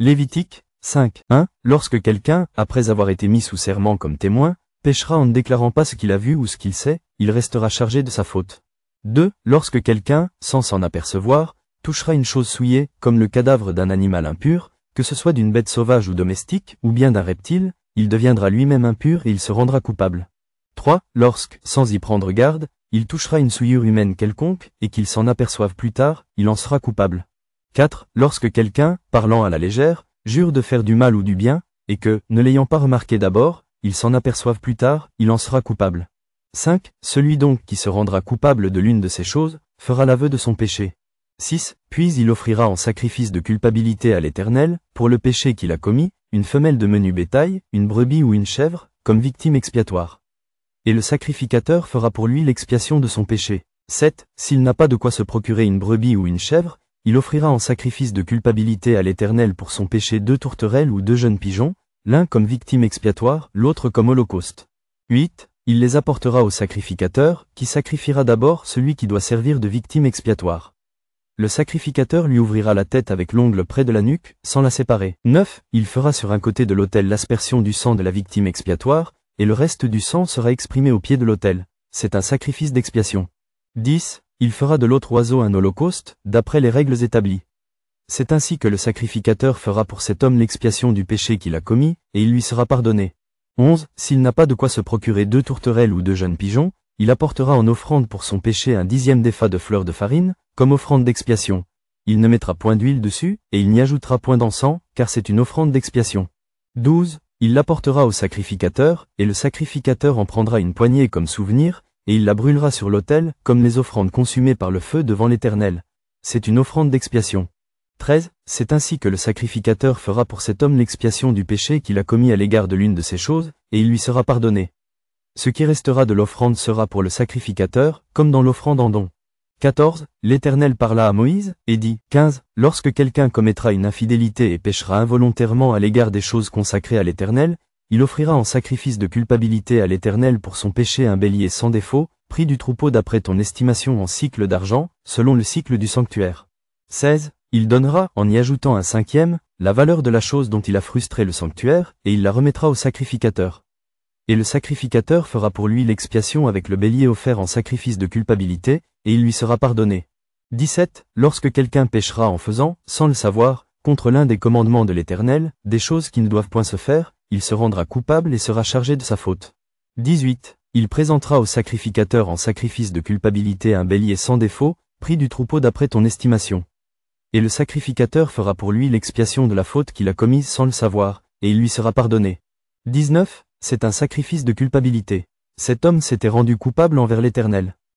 Lévitique 5. 1. Lorsque quelqu'un, après avoir été mis sous serment comme témoin, péchera en ne déclarant pas ce qu'il a vu ou ce qu'il sait, il restera chargé de sa faute. 2. Lorsque quelqu'un, sans s'en apercevoir, touchera une chose souillée, comme le cadavre d'un animal impur, que ce soit d'une bête sauvage ou domestique, ou bien d'un reptile, il deviendra lui-même impur et il se rendra coupable. 3. Lorsque, sans y prendre garde, il touchera une souillure humaine quelconque, et qu'il s'en aperçoive plus tard, il en sera coupable. 4. Lorsque quelqu'un, parlant à la légère, jure de faire du mal ou du bien, et que, ne l'ayant pas remarqué d'abord, il s'en aperçoive plus tard, il en sera coupable. 5. Celui donc qui se rendra coupable de l'une de ces choses, fera l'aveu de son péché. 6. Puis il offrira en sacrifice de culpabilité à l'Éternel, pour le péché qu'il a commis, une femelle de menu bétail, une brebis ou une chèvre, comme victime expiatoire. Et le sacrificateur fera pour lui l'expiation de son péché. 7. S'il n'a pas de quoi se procurer une brebis ou une chèvre, il offrira en sacrifice de culpabilité à l'Éternel pour son péché 2 tourterelles ou 2 jeunes pigeons, l'un comme victime expiatoire, l'autre comme holocauste. 8. Il les apportera au sacrificateur, qui sacrifiera d'abord celui qui doit servir de victime expiatoire. Le sacrificateur lui ouvrira la tête avec l'ongle près de la nuque, sans la séparer. 9. Il fera sur un côté de l'autel l'aspersion du sang de la victime expiatoire, et le reste du sang sera exprimé au pied de l'autel. C'est un sacrifice d'expiation. 10. Il fera de l'autre oiseau un holocauste, d'après les règles établies. C'est ainsi que le sacrificateur fera pour cet homme l'expiation du péché qu'il a commis, et il lui sera pardonné. 11. S'il n'a pas de quoi se procurer 2 tourterelles ou 2 jeunes pigeons, il apportera en offrande pour son péché un 10e d'épha de fleur de farine, comme offrande d'expiation. Il ne mettra point d'huile dessus, et il n'y ajoutera point d'encens, car c'est une offrande d'expiation. 12. Il l'apportera au sacrificateur, et le sacrificateur en prendra une poignée comme souvenir, et il la brûlera sur l'autel, comme les offrandes consumées par le feu devant l'Éternel. C'est une offrande d'expiation. 13. C'est ainsi que le sacrificateur fera pour cet homme l'expiation du péché qu'il a commis à l'égard de l'une de ces choses, et il lui sera pardonné. Ce qui restera de l'offrande sera pour le sacrificateur, comme dans l'offrande en don. 14. L'Éternel parla à Moïse, et dit, 15. Lorsque quelqu'un commettra une infidélité et péchera involontairement à l'égard des choses consacrées à l'Éternel, il offrira en sacrifice de culpabilité à l'Éternel pour son péché un bélier sans défaut, pris du troupeau d'après ton estimation en cycle d'argent, selon le cycle du sanctuaire. 16. Il donnera, en y ajoutant un 5e, la valeur de la chose dont il a frustré le sanctuaire, et il la remettra au sacrificateur. Et le sacrificateur fera pour lui l'expiation avec le bélier offert en sacrifice de culpabilité, et il lui sera pardonné. 17. Lorsque quelqu'un péchera en faisant, sans le savoir, contre l'un des commandements de l'Éternel, des choses qui ne doivent point se faire, il se rendra coupable et sera chargé de sa faute. 18. Il présentera au sacrificateur en sacrifice de culpabilité un bélier sans défaut, pris du troupeau d'après ton estimation. Et le sacrificateur fera pour lui l'expiation de la faute qu'il a commise sans le savoir, et il lui sera pardonné. 19. C'est un sacrifice de culpabilité. Cet homme s'était rendu coupable envers l'Éternel.